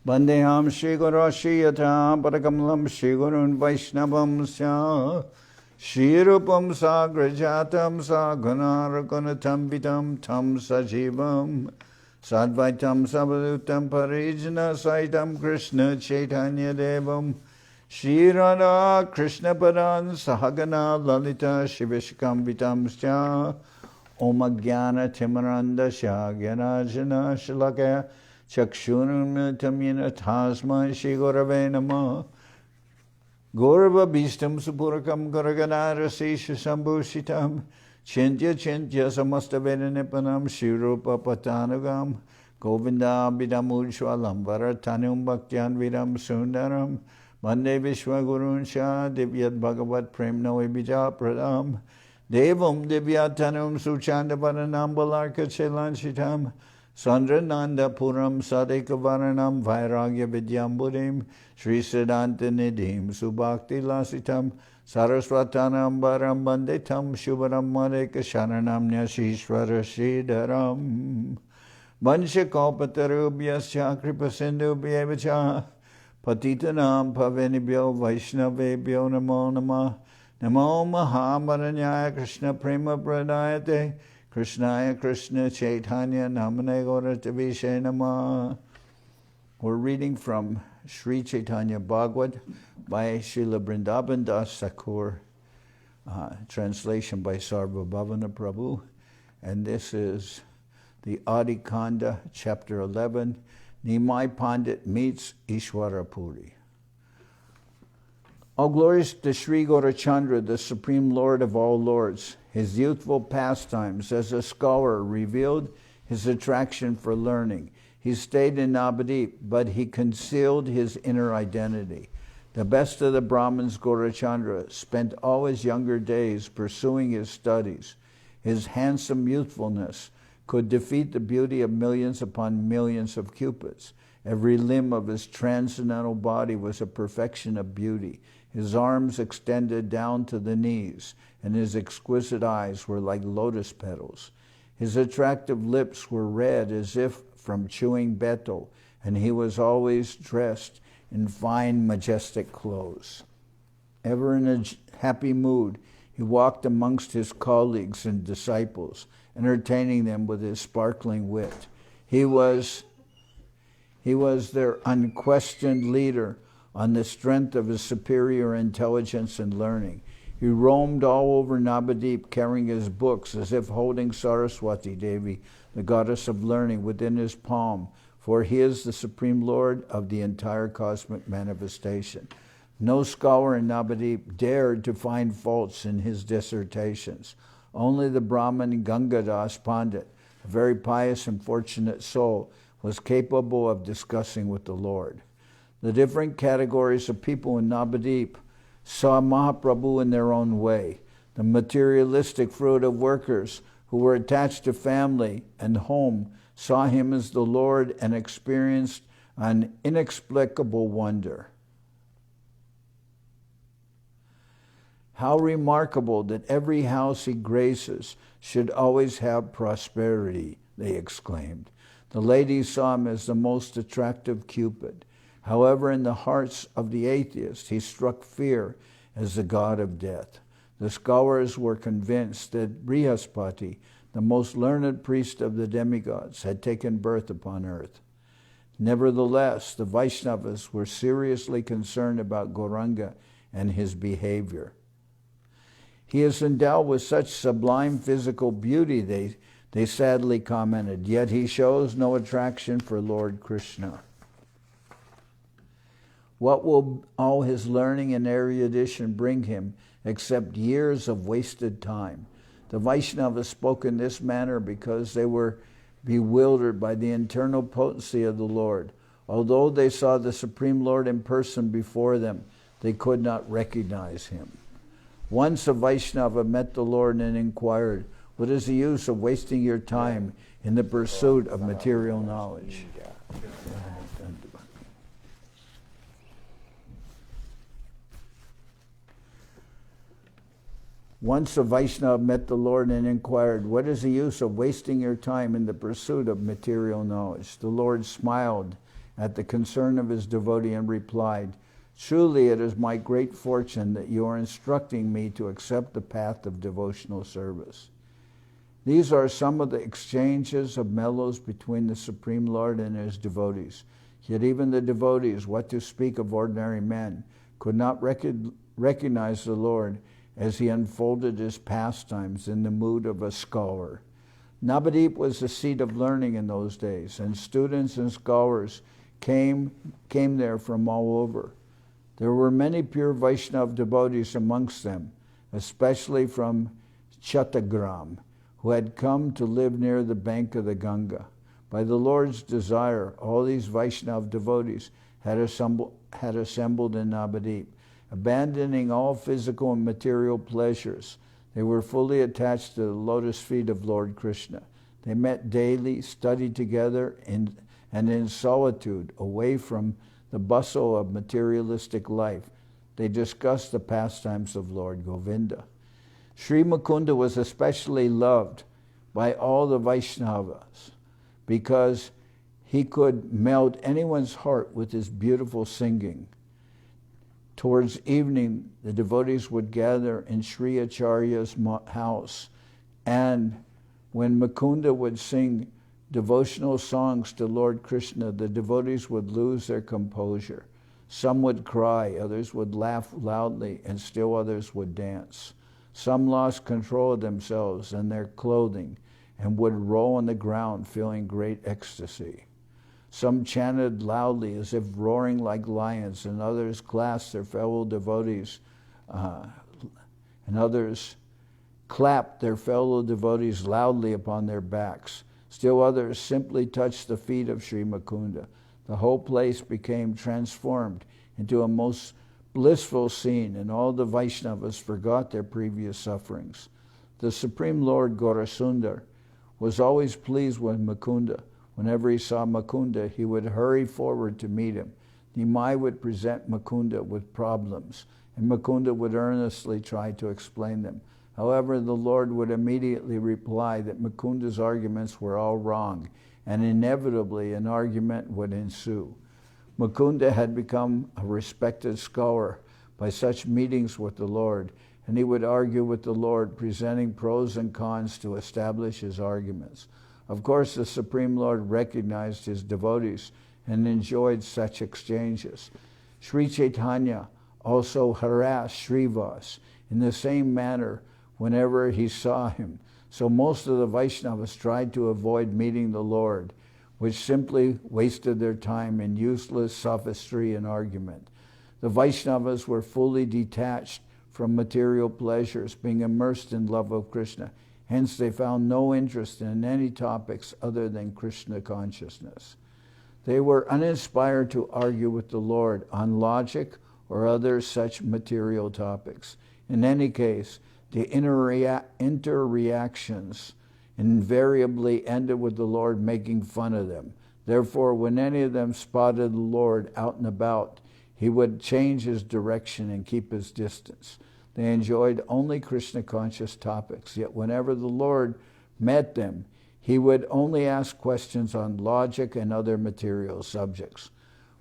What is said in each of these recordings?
Bandeham Shri Guru Shiyata Parakamalam Shri Gurun Vaishnavam Sya Shri Rupam Sagrajatam Sagunarakanatam Vitam Tam Sajivam Sadvaitam Sabadutam Parijana Saitam Krishna Chaitanya Devam Shri Radha Krishna Padan Sahagana Lalita Shivishkam Vitam Sya Om Jnana Timaranda Shagyanajana Shalakaya Chakshunam Yena Tasma Shri Gurave Namah Gaurava Bhistam Supurakam Garaganara Sesha Sambhushitam Chintya Chintya Samasta Vedanipanam Shri Rupa Patanagam Govinda Bidamujwalam Varatanum Bhaktyan Vidam Sundaram Mande Vishwa Gurun Shah Divyat Bhagavat Prem Noe Bija Pradam Devam Divyatanum Suchanda Varanam Balarka Chelanchitam Sandrananda Puram Sadeka Varanam Vairagya Vidyamburim Sri Siddhanta Nidhim Subhakti Lasitam Saraswatanam Baram Banditam Shubharam Madeka Sharanam Nyashishwara Sridharam Vansha Kalpatarubhyasya Kripa Sindhubhyevacha Patitanam Pavenibhyo Vaishnavebhyo Namo Namah Namo Mahamaranyaya Krishna Prema Pradayate Krishnaya Krishna Chaitanya Namane Gauratavishe Namah. We're reading from Sri Chaitanya Bhagawat by Srila Vrindaban Das Thakur, translation by Sarvabhavana Prabhu, and this is the Adi-khanda, chapter 11, Nimai Pandit meets Ishwara Puri. All glories to Sri Gaurachandra, the Supreme Lord of all lords. His youthful pastimes as a scholar revealed his attraction for learning. He stayed in Navadip, but he concealed his inner identity. The best of the Brahmins, Gaurachandra, spent all his younger days pursuing his studies. His handsome youthfulness could defeat the beauty of millions upon millions of cupids. Every limb of his transcendental body was a perfection of beauty. His arms extended down to the knees, and his exquisite eyes were like lotus petals. His attractive lips were red as if from chewing betel, and he was always dressed in fine, majestic clothes. Ever in a happy mood, he walked amongst his colleagues and disciples, entertaining them with his sparkling wit. He was their unquestioned leader on the strength of his superior intelligence and learning. He roamed all over Navadip carrying his books as if holding Saraswati Devi, the goddess of learning, within his palm, for he is the Supreme Lord of the entire cosmic manifestation. No scholar in Navadip dared to find faults in his dissertations. Only the Brahmin Gangadas Pandit, a very pious and fortunate soul, was capable of discussing with the Lord. The different categories of people in Navadip saw Mahaprabhu in their own way. The materialistic fruitive workers who were attached to family and home saw him as the Lord and experienced an inexplicable wonder. How remarkable that every house he graces should always have prosperity, they exclaimed. The ladies saw him as the most attractive Cupid. However, in the hearts of the atheists, he struck fear as the god of death. The scholars were convinced that Brihaspati, the most learned priest of the demigods, had taken birth upon earth. Nevertheless, the Vaishnavas were seriously concerned about Gauranga and his behavior. He is endowed with such sublime physical beauty, they sadly commented, yet he shows no attraction for Lord Krishna. What will all his learning and erudition bring him except years of wasted time? The Vaishnavas spoke in this manner because they were bewildered by the internal potency of the Lord. Although they saw the Supreme Lord in person before them, they could not recognize him. Once a Vaishnava met the Lord and inquired, "What is the use of wasting your time in the pursuit of material knowledge?" Once a Vaishnava met the Lord and inquired, "What is the use of wasting your time in the pursuit of material knowledge?" The Lord smiled at the concern of his devotee and replied, "Truly it is my great fortune that you are instructing me to accept the path of devotional service." These are some of the exchanges of mellows between the Supreme Lord and his devotees. Yet even the devotees, what to speak of ordinary men, could not recognize the Lord as he unfolded his pastimes in the mood of a scholar. Navadip was the seat of learning in those days, and students and scholars came there from all over. There were many pure Vaishnava devotees amongst them, especially from Chattagram, who had come to live near the bank of the Ganga. By the Lord's desire, all these Vaishnava devotees had assembled in Navadip. Abandoning all physical and material pleasures, they were fully attached to the lotus feet of Lord Krishna. They met daily, studied together, and in solitude, away from the bustle of materialistic life, they discussed the pastimes of Lord Govinda. Sri Mukunda was especially loved by all the Vaishnavas because he could melt anyone's heart with his beautiful singing. Towards evening, the devotees would gather in Sri Acharya's house, and when Mukunda would sing devotional songs to Lord Krishna, the devotees would lose their composure. Some would cry, others would laugh loudly, and still others would dance. Some lost control of themselves and their clothing and would roll on the ground feeling great ecstasy. Some chanted loudly as if roaring like lions, and others clasped their fellow devotees, and others clapped their fellow devotees loudly upon their backs. Still others simply touched the feet of Sri Mukunda. The whole place became transformed into a most blissful scene, and all the Vaishnavas forgot their previous sufferings. The Supreme Lord Gaurasundar was always pleased with Mukunda. Whenever he saw Mukunda, he would hurry forward to meet him. Nimai would present Mukunda with problems, and Mukunda would earnestly try to explain them. However, the Lord would immediately reply that Mukunda's arguments were all wrong, and inevitably an argument would ensue. Mukunda had become a respected scholar by such meetings with the Lord, and he would argue with the Lord, presenting pros and cons to establish his arguments. Of course, the Supreme Lord recognized his devotees and enjoyed such exchanges. Sri Chaitanya also harassed Srivas in the same manner whenever he saw him. So most of the Vaishnavas tried to avoid meeting the Lord, which simply wasted their time in useless sophistry and argument. The Vaishnavas were fully detached from material pleasures, being immersed in love of Krishna. Hence, they found no interest in any topics other than Krishna consciousness. They were uninspired to argue with the Lord on logic or other such material topics. In any case, the interreactions invariably ended with the Lord making fun of them. Therefore, when any of them spotted the Lord out and about, he would change his direction and keep his distance. They enjoyed only Krishna-conscious topics, yet whenever the Lord met them, he would only ask questions on logic and other material subjects.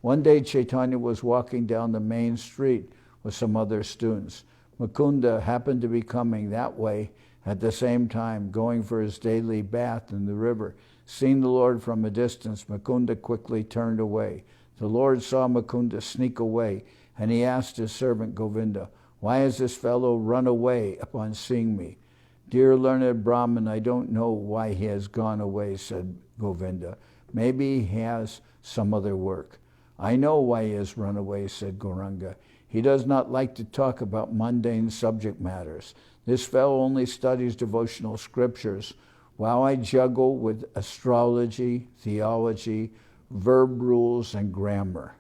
One day, Chaitanya was walking down the main street with some other students. Mukunda happened to be coming that way at the same time, going for his daily bath in the river. Seeing the Lord from a distance, Mukunda quickly turned away. The Lord saw Mukunda sneak away, and he asked his servant Govinda, "Why has this fellow run away upon seeing me?" "Dear learned Brahman, I don't know why he has gone away," said Govinda. "Maybe he has some other work." "I know why he has run away," said Gauranga. "He does not like to talk about mundane subject matters. This fellow only studies devotional scriptures, while I juggle with astrology, theology, verb rules, and grammar.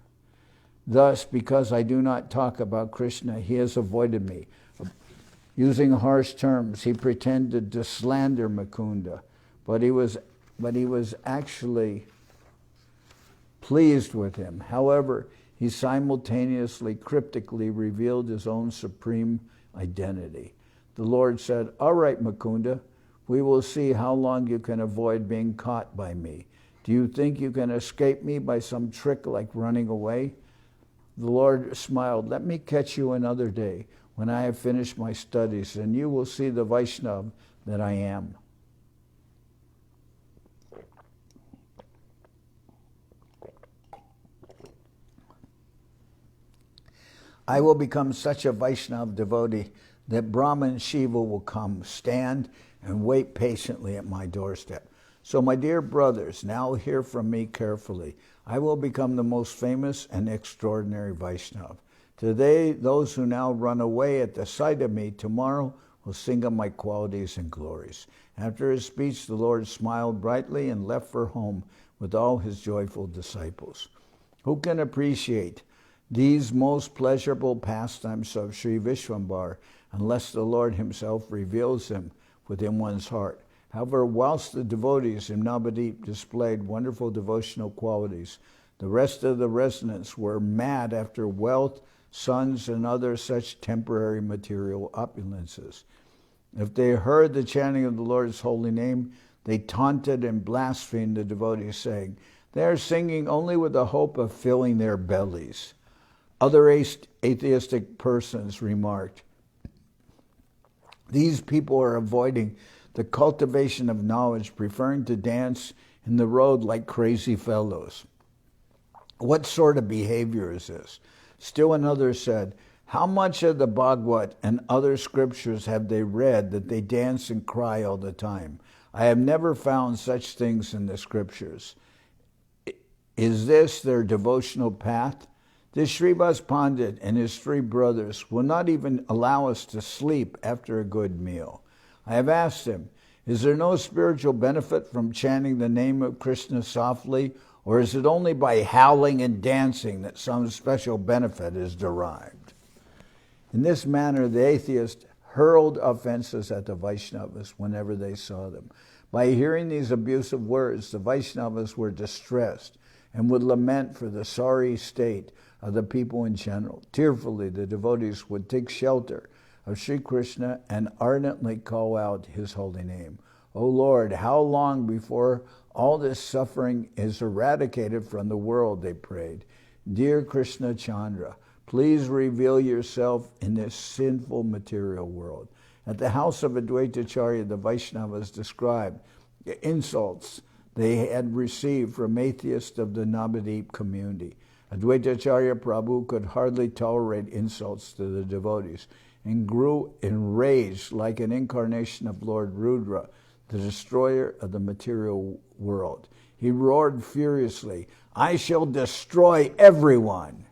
Thus, because I do not talk about Krishna, he has avoided me." Using harsh terms, he pretended to slander Mukunda, but he was actually pleased with him. However, he simultaneously cryptically revealed his own supreme identity. The Lord said, "All right, Mukunda, we will see how long you can avoid being caught by me. Do you think you can escape me by some trick like running away? The Lord smiled. Let me catch you another day when I have finished my studies, and you will see the Vaishnava that I am. I will become such a Vaishnava devotee that Brahma and Shiva will come, stand, and wait patiently at my doorstep. So, my dear brothers, now hear from me carefully. I will become the most famous and extraordinary Vaishnava. Today, those who now run away at the sight of me, tomorrow will sing of my qualities and glories. After his speech, the Lord smiled brightly and left for home with all his joyful disciples. Who can appreciate these most pleasurable pastimes of Sri Vishwambar unless the Lord himself reveals them within one's heart? However, whilst the devotees in Navadip displayed wonderful devotional qualities, the rest of the residents were mad after wealth, sons, and other such temporary material opulences. If they heard the chanting of the Lord's holy name, they taunted and blasphemed the devotees, saying, "They are singing only with the hope of filling their bellies." Other atheistic persons remarked, "These people are avoiding the cultivation of knowledge, preferring to dance in the road like crazy fellows. What sort of behavior is this?" Still another said, "How much of the Bhagawat and other scriptures have they read that they dance and cry all the time? I have never found such things in the scriptures. Is this their devotional path? This Sripad Pandit and his 3 brothers will not even allow us to sleep after a good meal. I have asked him, is there no spiritual benefit from chanting the name of Krishna softly, or is it only by howling and dancing that some special benefit is derived?" In this manner, the atheists hurled offenses at the Vaishnavas whenever they saw them. By hearing these abusive words, the Vaishnavas were distressed and would lament for the sorry state of the people in general. Tearfully, the devotees would take shelter of Sri Krishna and ardently call out his holy name. "O Lord, how long before all this suffering is eradicated from the world?" they prayed. "Dear Krishna Chandra, please reveal yourself in this sinful material world." At the house of Advaitacharya, the Vaishnavas described the insults they had received from atheists of the Navadip community. Advaitacharya Prabhu could hardly tolerate insults to the devotees and grew enraged like an incarnation of Lord Rudra, the destroyer of the material world. He roared furiously, "I shall destroy everyone!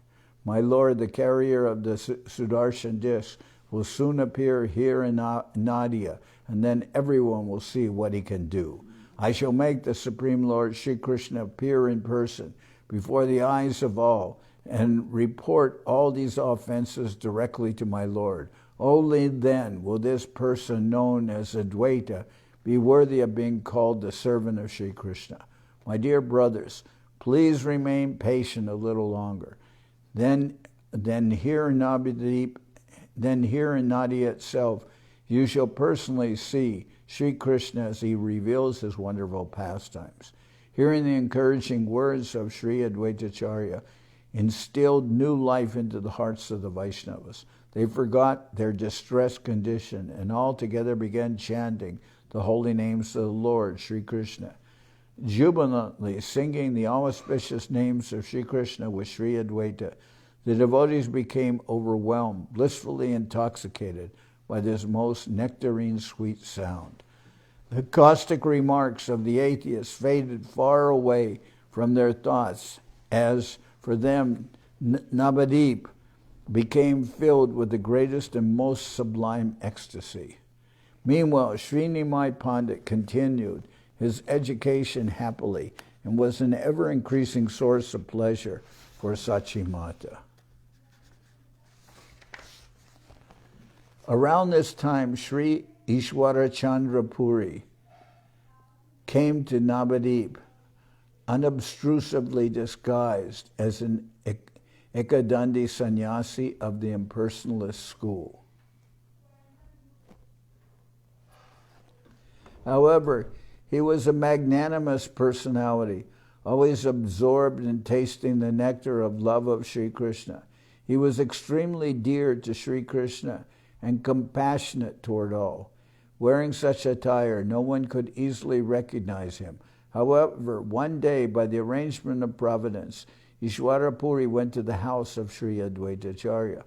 My lord, the carrier of the Sudarshan disc, will soon appear here in Nadia, and then everyone will see what he can do. I shall make the Supreme Lord Sri Krishna appear in person before the eyes of all and report all these offenses directly to my Lord. Only then will this person known as Advaita be worthy of being called the servant of Sri Krishna. My dear brothers, please remain patient a little longer. Then here in Nadia itself, you shall personally see Sri Krishna as he reveals his wonderful pastimes." Hearing the encouraging words of Sri Advaitacharya instilled new life into the hearts of the Vaishnavas. They forgot their distressed condition and all together began chanting the holy names of the Lord, Sri Krishna. Jubilantly singing the auspicious names of Sri Krishna with Sri Advaita, the devotees became overwhelmed, blissfully intoxicated by this most nectarine sweet sound. The caustic remarks of the atheists faded far away from their thoughts as, for them, Navadip became filled with the greatest and most sublime ecstasy. Meanwhile, Sri Nimai Pandit continued his education happily and was an ever-increasing source of pleasure for Sachi Mata. Around this time, Sri Ishwara Chandra Puri came to Navadip, unobtrusively disguised as an Ekadandi sannyasi of the impersonalist school. However, he was a magnanimous personality, always absorbed in tasting the nectar of love of Sri Krishna. He was extremely dear to Sri Krishna and compassionate toward all. Wearing such attire, no one could easily recognize him. However, one day, by the arrangement of Providence, Ishwara Puri went to the house of Sri Advaita Acharya.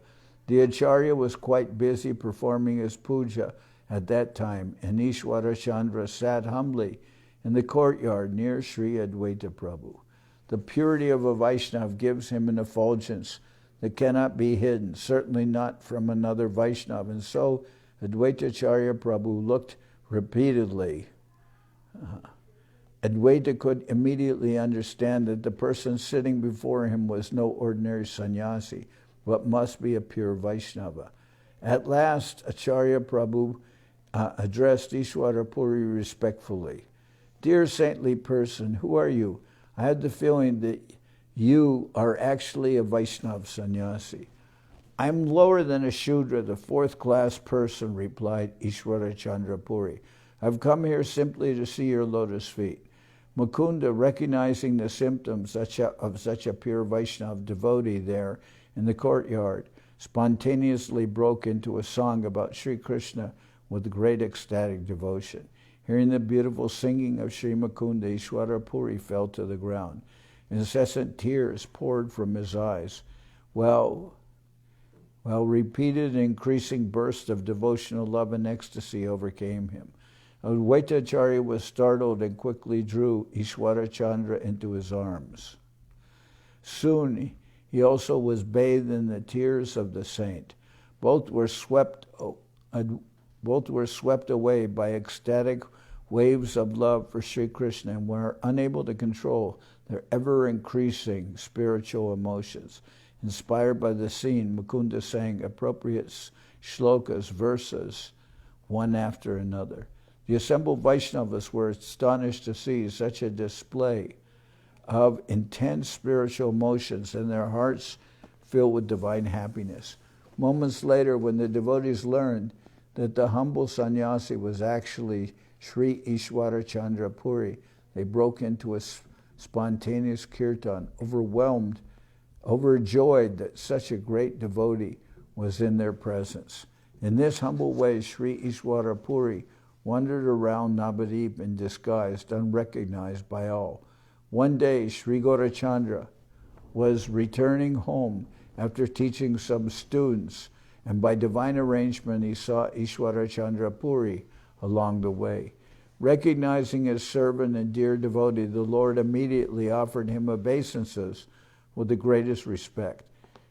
The Acharya was quite busy performing his puja at that time, and Ishwara Chandra sat humbly in the courtyard near Sri Advaita Prabhu. The purity of a Vaishnava gives him an effulgence that cannot be hidden, certainly not from another Vaishnava. And so Advaita Acharya Prabhu looked repeatedly. Advaita could immediately understand that the person sitting before him was no ordinary sannyasi, but must be a pure Vaishnava. At last, Acharya Prabhu addressed Ishwara Puri respectfully. Dear saintly person, who are you? I had the feeling that you are actually a Vaishnava sannyasi. I'm lower than a Shudra, the fourth-class person, replied Ishwara Chandra Puri. I've come here simply to see your lotus feet. Mukunda, recognizing the symptoms of such a pure Vaishnava devotee there in the courtyard, spontaneously broke into a song about Sri Krishna with great ecstatic devotion. Hearing the beautiful singing of Sri Mukunda, Ishwara Puri fell to the ground. Incessant tears poured from his eyes, while repeated increasing bursts of devotional love and ecstasy overcame him. Advaita Acharya was startled and quickly drew Ishwara Chandra into his arms. Soon he also was bathed in the tears of the saint. Both were swept away by ecstatic waves of love for Sri Krishna and were unable to control their ever-increasing spiritual emotions. Inspired by the scene, Mukunda sang appropriate shlokas, verses, one after another. The assembled Vaishnavas were astonished to see such a display of intense spiritual emotions and their hearts filled with divine happiness. Moments later, when the devotees learned that the humble sannyasi was actually Sri Ishwara Chandra Puri, they broke into a spontaneous kirtan, overjoyed that such a great devotee was in their presence. In this humble way, Sri Ishwara Puri wandered around Navadip in disguise, unrecognized by all. One day, Sri Gaurachandra was returning home after teaching some students, and by divine arrangement, he saw Ishwara Chandra Puri along the way. Recognizing his servant and dear devotee, the Lord immediately offered him obeisances with the greatest respect.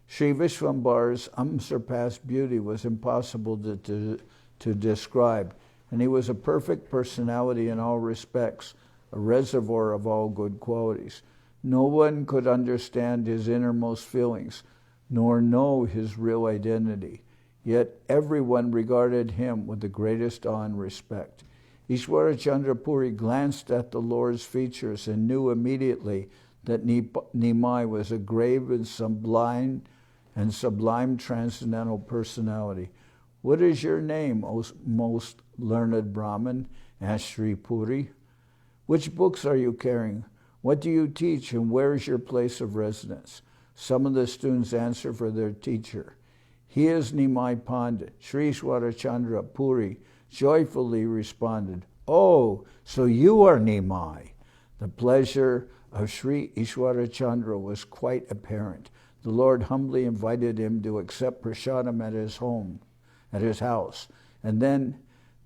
Sri Vishwambar's unsurpassed beauty was impossible to describe, and he was a perfect personality in all respects, a reservoir of all good qualities. No one could understand his innermost feelings, nor know his real identity. Yet everyone regarded him with the greatest awe and respect. Ishwara Chandra Puri glanced at the Lord's features and knew immediately that Nimai was a grave and sublime transcendental personality. What is your name, O most learned Brahmin? Asked Sri Puri. Which books are you carrying? What do you teach, and where is your place of residence? Some of the students answered for their teacher. He is Nimai Pandit. Sri Ishwara Chandra Puri joyfully responded, Oh, so you are Nimai. The pleasure of Sri Ishwara Chandra was quite apparent. The Lord humbly invited him to accept prasadam at his house. And then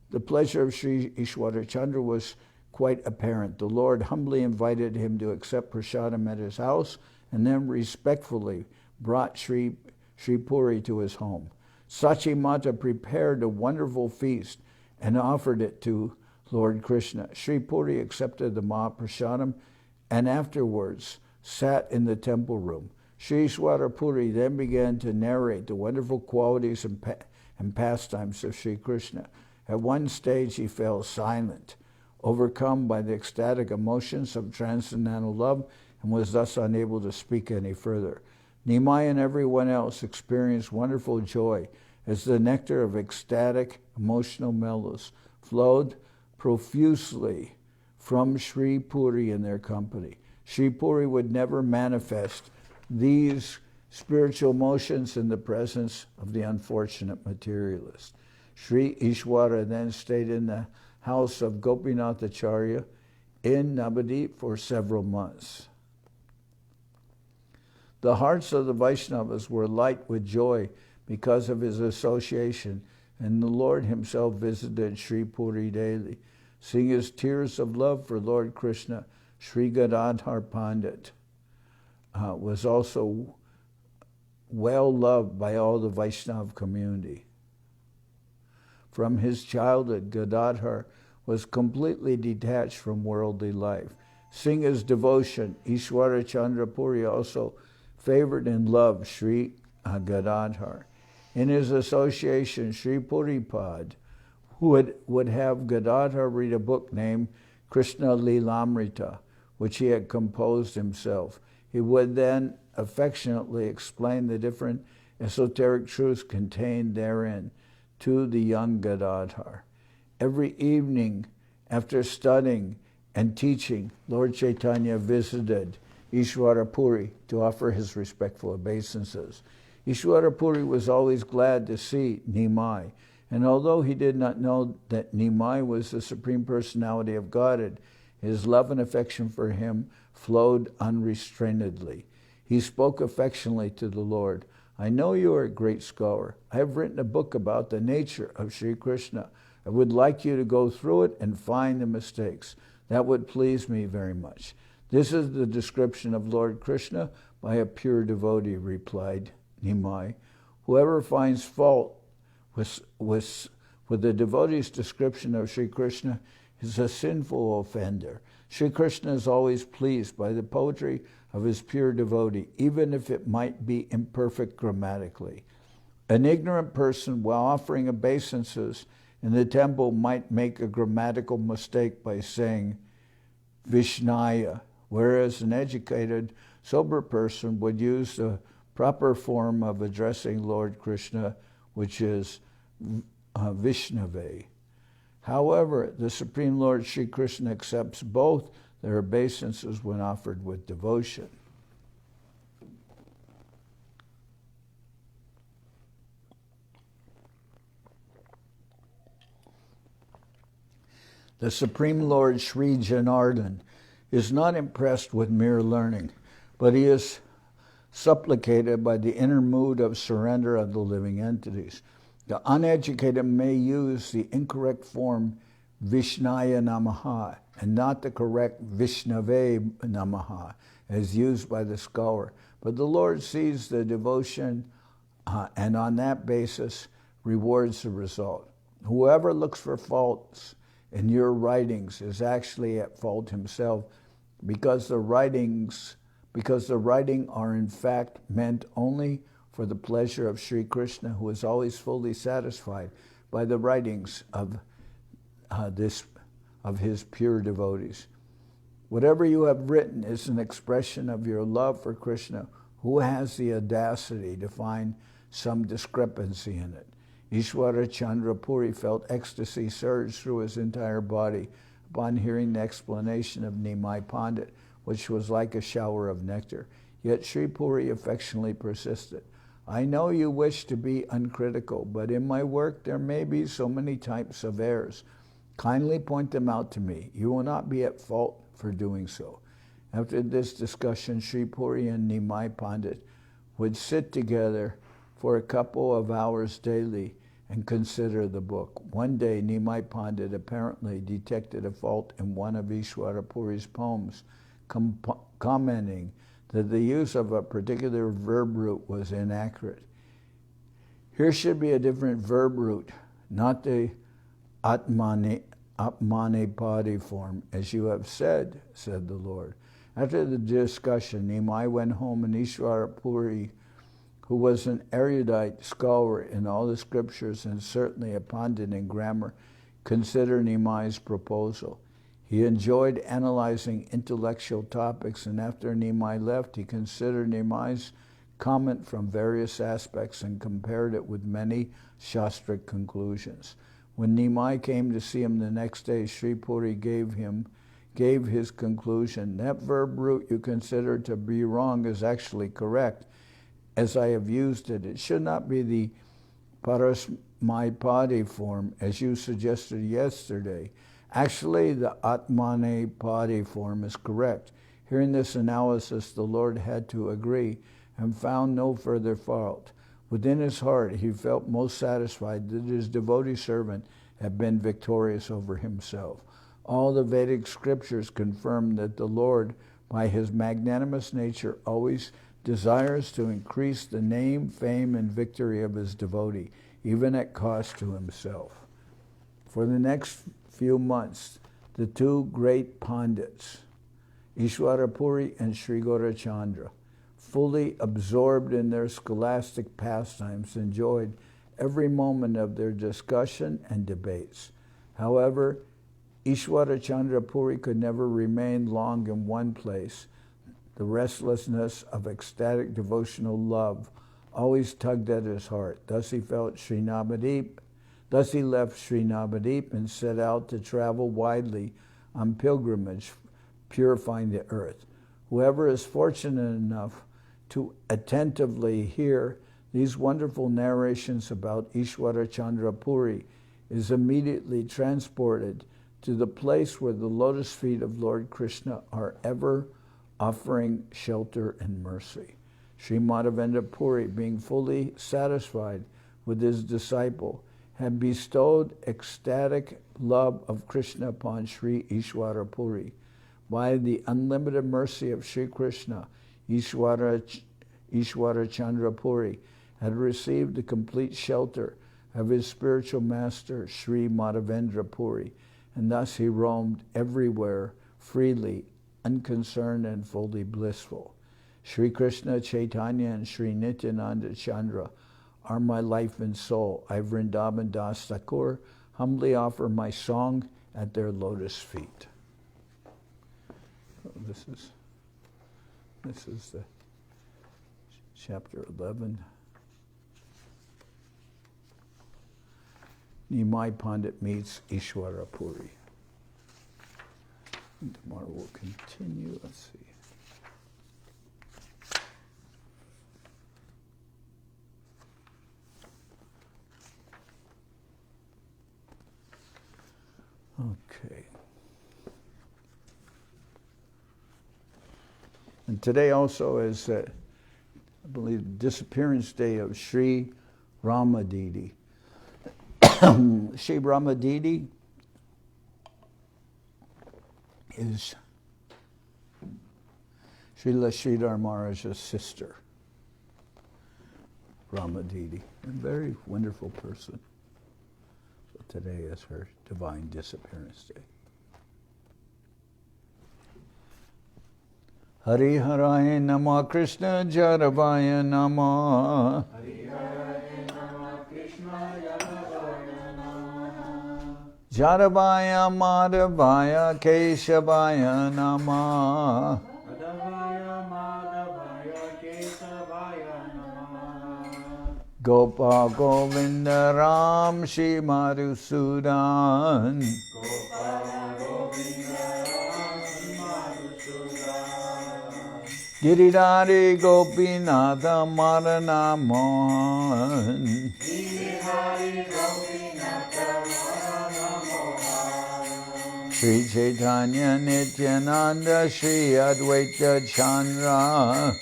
the pleasure of Sri Ishwara Chandra was quite apparent. The Lord humbly invited him to accept prasadam at his house and then respectfully brought Sri Puri to his home. Sachi Mata prepared a wonderful feast and offered it to Lord Krishna. Sri Puri accepted the Mahaprasadam and afterwards sat in the temple room. Sri Ishwara Puri then began to narrate the wonderful qualities and pastimes of Sri Krishna. At one stage he fell silent, overcome by the ecstatic emotions of transcendental love, and was thus unable to speak any further. Nimai and everyone else experienced wonderful joy as the nectar of ecstatic emotional mellows flowed profusely from Sri Puri in their company. Sri Puri would never manifest these spiritual motions in the presence of the unfortunate materialist. Sri Ishwara then stayed in the house of Gopinath Acharya in Navadip for several months. The hearts of the Vaishnavas were light with joy because of his association, and the Lord himself visited Sri Puri daily. Seeing his tears of love for Lord Krishna, Sri Gadadhar Pandit was also well loved by all the Vaishnava community. From his childhood, Gadadhar was completely detached from worldly life. Seeing his devotion, Ishwara Chandra Puri also favored and loved Sri Gadadhar. In his association, Sri Puripad would have Gadadhar read a book named Krishna Lilamrita, which he had composed himself. He would then affectionately explain the different esoteric truths contained therein to the young Gadadhar. Every evening, after studying and teaching, Lord Chaitanya visited Ishwara Puri to offer his respectful obeisances. Ishwara Puri was always glad to see Nimai, and although he did not know that Nimai was the Supreme Personality of Godhead, his love and affection for him flowed unrestrainedly. He spoke affectionately to the Lord. I know you are a great scholar. I have written a book about the nature of Sri Krishna. I would like you to go through it and find the mistakes. That would please me very much. This is the description of Lord Krishna by a pure devotee, replied Nimai. Whoever finds fault with the devotee's description of Sri Krishna is a sinful offender. Sri Krishna is always pleased by the poetry of his pure devotee, even if it might be imperfect grammatically. An ignorant person, while offering obeisances in the temple, might make a grammatical mistake by saying Vishnaya, whereas an educated, sober person would use the proper form of addressing Lord Krishna, which is Vishnave. However, the Supreme Lord Sri Krishna accepts both their obeisances when offered with devotion. The Supreme Lord Sri Janardan is not impressed with mere learning, but he is supplicated by the inner mood of surrender of the living entities. The uneducated may use the incorrect form Vishnaya Namaha and not the correct Vishnave Namaha as used by the scholar. But the Lord sees the devotion and on that basis rewards the result. Whoever looks for faults in your writings is actually at fault himself, because the writing are in fact meant only for the pleasure of Sri Krishna, who is always fully satisfied by the writings of his pure devotees. Whatever you have written is an expression of your love for Krishna, who has the audacity to find some discrepancy in it. Ishwara Chandra Puri felt ecstasy surge through his entire body upon hearing the explanation of Nimai Pandit, which was like a shower of nectar. Yet Sri Puri affectionately persisted. I know you wish to be uncritical, but in my work there may be so many types of errors. Kindly point them out to me. You will not be at fault for doing so. After this discussion, Sri Puri and Nimai Pandit would sit together for a couple of hours daily and consider the book. One day, Nimai Pandit apparently detected a fault in one of Ishwara Puri's poems, commenting that the use of a particular verb root was inaccurate. Here should be a different verb root, not the Atmanepadi form, as you have said, said the Lord. After the discussion, Nimai went home, and Ishwara Puri, who was an erudite scholar in all the scriptures and certainly a Pandit in grammar, considered Nimai's proposal. He enjoyed analyzing intellectual topics, and after Nimai left, he considered Nimai's comment from various aspects and compared it with many Shastric conclusions. When Nimai came to see him the next day, Sri Puri gave gave his conclusion. That verb root you consider to be wrong is actually correct, as I have used it. It should not be the parasmaipadi form, as you suggested yesterday. Actually, the atmanepadi form is correct. Hearing this analysis, the Lord had to agree and found no further fault. Within his heart, he felt most satisfied that his devotee servant had been victorious over himself. All the Vedic scriptures confirm that the Lord, by his magnanimous nature, always desires to increase the name, fame, and victory of his devotee, even at cost to himself. For the next few months, the two great Pandits, Ishwara Puri and Sri Gaurachandra, fully absorbed in their scholastic pastimes, enjoyed every moment of their discussion and debates. However, Ishwara Chandra Puri could never remain long in one place. The restlessness of ecstatic devotional love always tugged at his heart. Thus he left Sri Navadip and set out to travel widely on pilgrimage, purifying the earth. Whoever is fortunate enough to attentively hear these wonderful narrations about Ishwara Chandra Puri is immediately transported to the place where the lotus feet of Lord Krishna are ever offering shelter and mercy. Sri Madhavendra Puri, being fully satisfied with his disciple, had bestowed ecstatic love of Krishna upon Sri Ishwara Puri. By the unlimited mercy of Sri Krishna, Ishwara Chandra Puri had received the complete shelter of his spiritual master, Sri Madhavendra Puri, and thus he roamed everywhere freely, unconcerned and fully blissful. Sri Krishna, Chaitanya, and Sri Nityananda Chandra are my life and soul. I, Vrindaban Das Thakur, humbly offer my song at their lotus feet. This is the chapter 11. Nimai Pandit meets Ishwara Puri. And tomorrow we'll continue. Let's see. Okay. And today also is, I believe, disappearance day of Sri Ramadidi. Sri Ramadidi is Srila Sridhar Maharaj's sister, Ramadidi, a very wonderful person. So today is her divine disappearance day. Hari Haraya Nama Krishna Jaravaya Nama. Hari Haraya Nama Krishna Jaravaya Nama. Jaravaya Madhavaya Keshavaya Nama. Madhavaya Madhavaya Keshavaya Nama. Gopal Govinda Ram Shri Madhusudan. Gopal Govinda Ram Shri Madhusudan. Giridhari Gopinatha Marana Mohan. Giridhari Gopinatha Marana Mohan. Sri Chaitanya Nityananda Sri Advaita Chandra.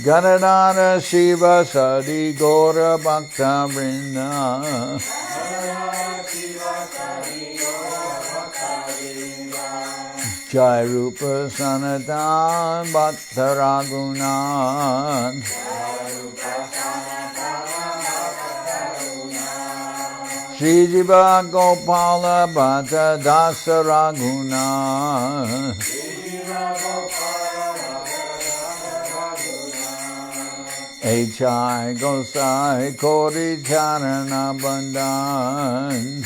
Gadadhara Shiva Sadi Gora Bhakta Vrinda. Jai Rupa Sanatan Bhakta Raghunan. Shri Jiva Gopala Bhatta Dasa Raghunan. H.I. Gosai Kori Charana Bandhan.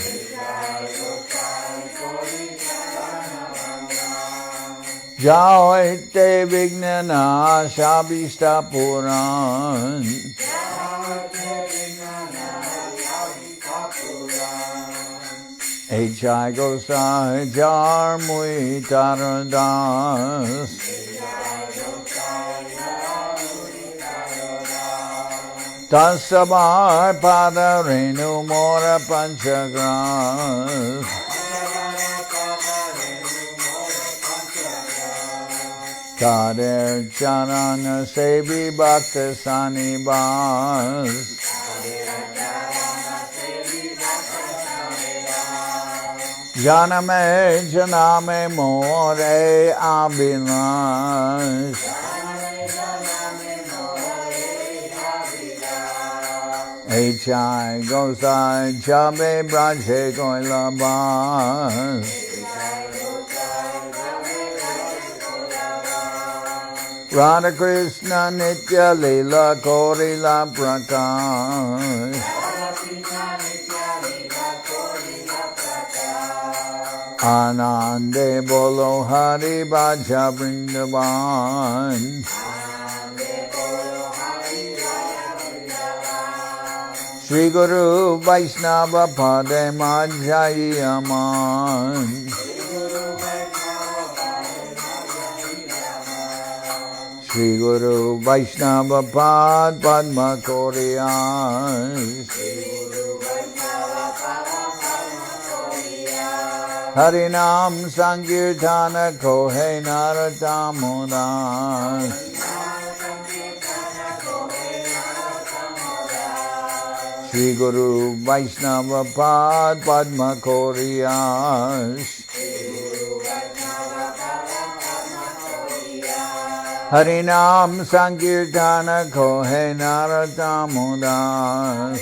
Jao Ite Vignana Shabista Puran. Echai Gosai Jar Mui Taradas Tasabar Pada Renu Mora Panchagras Kader Charana Sevi Bhakta Sanibas Janame Janame More Abhilash Echai Gosai Chabe Braje Goilabas Radha Krishna Nitya Lila Korila Prakash Anande Bolo Hari Bhaja Vrindaban Shri Guru Vaishnava Pade Majai Aman Shri Guru Vaishnava Pad Padma Koriyas Harinam Sankirtana Kohe Naratamudas Shri Guru Vaishnava Pad Padma Koriyas Harinam Sankirtana Kohe Naratamudas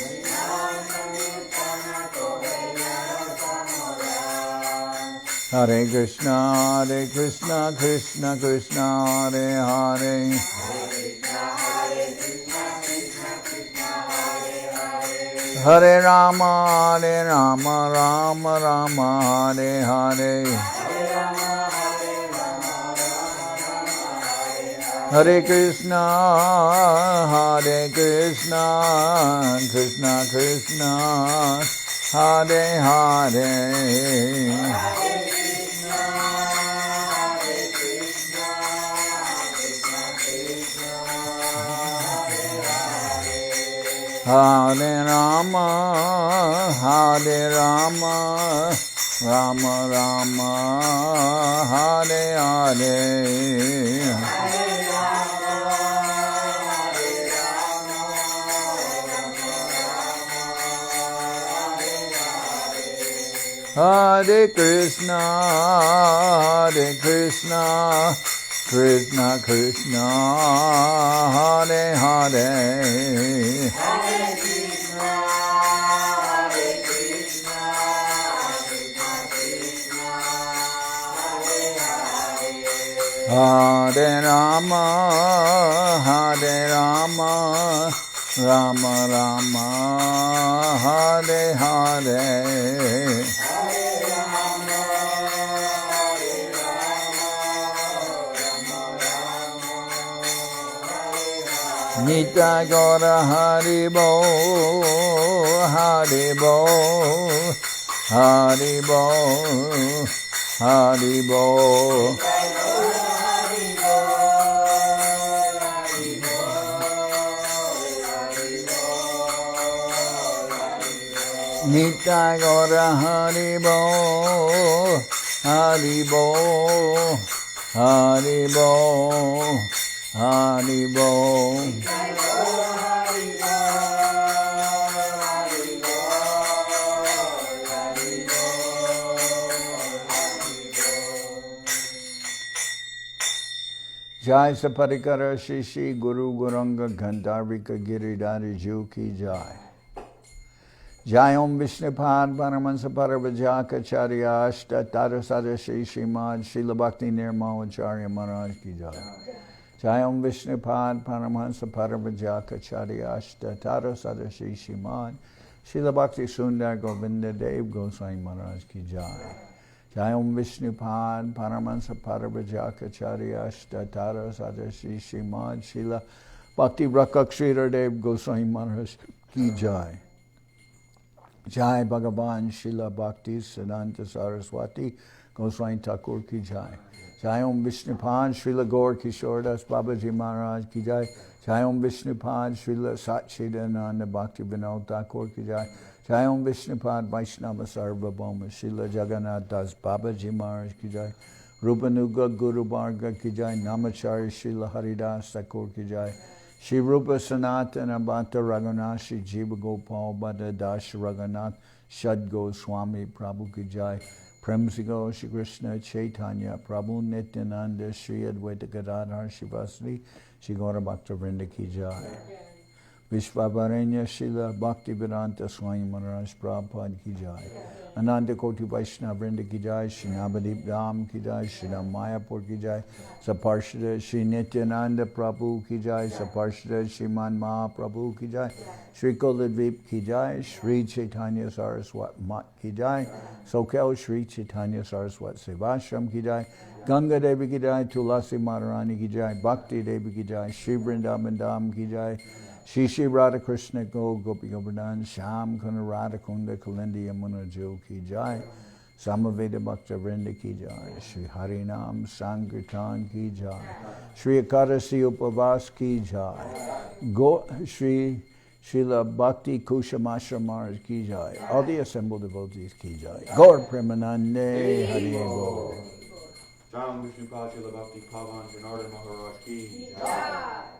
Hare Krishna, Krishna Krishna, Hare Hare Hare Rama, Rama Rama, Hare Hare Hare Krishna, Krishna Krishna, Hare Hare Hare Rama, Rama Rama, Hare Hare. Hare Krishna, Krishna Krishna, Hare Hare. Hare Rama, Rama Rama, Hare Hare. Nita Gora Haribo, Haribo, Haribo, Haribo. Nita Gora Haribo, Haribo, Haribo, Haribo. Jai Saparikara Shishi Guru Guranga Gandharvika Giridhari Ju Ki Jai. Jai Om Vishnupad Paramahansa Parabhajaka Charya Ashta Tara Sada Shri Srimad Srila Bhakti Nirmawacharya Maharaj Ki Jai. Jai Om Vishnupad Paramahansa Parabhajaka Charya Ashta Tara Sada Shri Srimad Srila Bhakti Sundar Govinda Dev Goswami Maharaj Ki Jai. Jai Om Vishnupad Paramahansa Parabhajaka Charya Ashta Tara Sada Shri Srimad Srila Bhakti Rakshira Dev Goswami Maharaj Ki Jai. Jai Bhagavan Srila Bhakti Siddhanta Saraswati Goswami Thakur ki Jai. Jai Om Vishnupad Srila Gaur Kishore Das Babaji Maharaj ki Jai. Jai Om Vishnupad Srila Satchidananda Bhakti Vinod Thakur ki Jai. Jai Om Vishnupad Vaishnava Sarvabhauma Srila Jagannath Das Babaji Maharaj ki Jai. Rupanuga Guru Bharga ki Jai. Namacharya Srila Haridas Thakur ki Jai. Shri Rupa Sanatana Bhatta Raghunath Shri Jiva Gopal Bhatta Das Raghunath Shad Goswami Prabhu ki Jai. Premsigo Shri Krishna Chaitanya Prabhu Nityananda Shri Advaita Gadadhar Shivasri Shri Gaura Bhakta Vrinda ki Jai. Vishvavaranya Srila Bhakti Vedanta Swami Maharaj Prabhupada ki Jai. Ananda Koti Vaishnava Vrinda ki Jai. Shri Navadip Dham ki Jai. Shri Mayapur ki Jai. Saparshada Shri Nityananda Prabhu ki Jai. Saparshada Shriman Mahaprabhu ki Jai. Shri Kuladvip ki Jai. Shri Chaitanya Saraswat Mat ki Jai. Soquel Shri Chaitanya Saraswat Seva ki Jai. Ganga Devi ki Jai. Tulasi Madharani ki Jai. Bhakti Devi ki Jai. Shri Vrindaban Dham ki Jai. Shri Shri Radha Krishna Gopi Govardhan Sham Kuna Radha Kunda Kalindi Yamuna Jo ki Jai. Samaveda Bhakta Vrinda ki Jai. Shri Harinam Sankirtan ki Jai. Shri Akadasi Upavas ki Jai. Shri Srila Bhakti Kushamashra Maharaj ki Jai. All the assembled devotees ki Jai. Gaur Premanande Hari Bo. Jai Om Vishnu Pad Srila Bhakti Pavan Janardan Maharaj ki Jai.